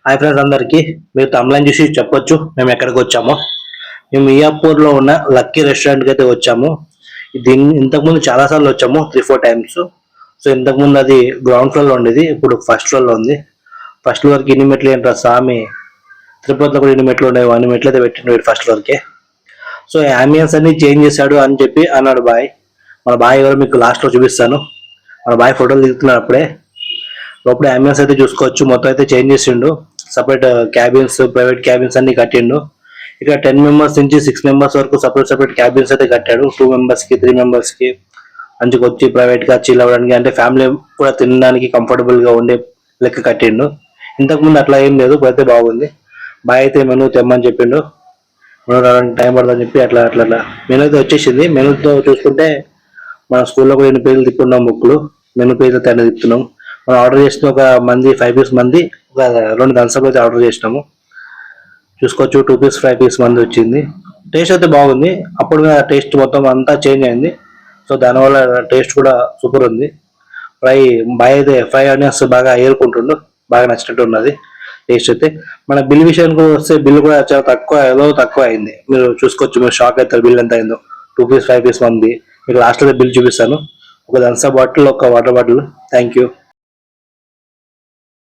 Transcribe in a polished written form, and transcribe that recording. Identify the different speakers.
Speaker 1: Hi friends అందరికి మీరు తమిళం చూసి చెప్పొచ్చు మేము ఎక్కడికి వచ్చామో. మేము మియాపూర్లో ఉన్న లక్కీ రెస్టారెంట్కి అయితే వచ్చాము. ఇంతకుముందు చాలాసార్లు వచ్చాము, 3-4 టైమ్స్. సో ఇంతకుముందు అది గ్రౌండ్ ఫ్లోర్లో ఉండేది, ఇప్పుడు ఫస్ట్ ఫ్లోర్లో ఉంది. ఫస్ట్ ఫ్లోర్కి ఇన్ని మెట్లు ఏంటారు స్వామి, తిరుపతిలో కూడా ఇన్ని మెట్లు ఉన్నాయి, అన్ని మెట్లు అయితే పెట్టిండు ఫస్ట్ ఫ్లోర్కి. సో అంబియన్స్ అన్ని చేంజ్ చేశాడు అని చెప్పి అన్నాడు బాయ్. మన బాయ్ ఎవరో మీకు లాస్ట్లో చూపిస్తాను. మన బాయ్ ఫోటోలు దిగుతున్నాడు అప్పుడే. లోపల అంబియన్స్ అయితే చూసుకోవచ్చు, మొత్తం అయితే చేంజ్ చేసిండు. సపరేట్ క్యాబిన్స్, ప్రైవేట్ క్యాబిన్స్ అన్ని కట్టిండు. ఇక్కడ 10 మెంబర్స్ నుంచి 6 మెంబర్స్ వరకు సపరేట్ క్యాబిన్స్ అయితే కట్టాడు. 2 మెంబర్స్కి 3 మెంబర్స్కి మంచిగా వచ్చి ప్రైవేట్గా చిల్ అవ్వడానికి, అంటే ఫ్యామిలీ కూడా తినడానికి కంఫర్టబుల్గా ఉండే లెక్క కట్టిండు. ఇంతకుముందు అట్లా ఏం లేదు, అయితే బాగుంది. బాయ్ అయితే మెనూ తెమ్మని చెప్పిండు, మెనూ రావడానికి టైం పడుతుందని చెప్పి అట్లా అట్లా అట్లా మెనూ అయితే వచ్చేసింది. మెనూతో చూసుకుంటే మన స్కూల్లో కూడా 2 పేజీలు తిప్పున్నాం, బుక్లు మెనూ పేజీలు అయితే తిప్పుతున్నాం. మనం ఆర్డర్ చేసిన ఒక మంది 5 పీస్ మంది ఒక 2 థమ్స్అప్ అయితే ఆర్డర్ చేసినాము. చూసుకోవచ్చు 2 పీస్ 5 పీస్ మంది వచ్చింది. టేస్ట్ అయితే బాగుంది, అప్పుడు టేస్ట్ మొత్తం అంతా చేంజ్ అయింది. సో దానివల్ల టేస్ట్ కూడా సూపర్ ఉంది. బాయ్ అయితే ఫ్రై ఆనియన్స్ బాగా ఏరుకుంటుండు, బాగా నచ్చినట్టు ఉన్నది టేస్ట్ అయితే. మన బిల్ విషయానికి వస్తే బిల్ కూడా చాలా తక్కువ అయింది. మీరు చూసుకోవచ్చు, మీరు షాక్ అవుతారు బిల్ ఎంత అయిందో. 2 పీస్ 5 పీస్ మంది. మీకు లాస్ట్లో బిల్ చూపిస్తాను. ఒక థమ్స్అప్ బాటిల్, ఒక వాటర్ బాటిల్. Thank you.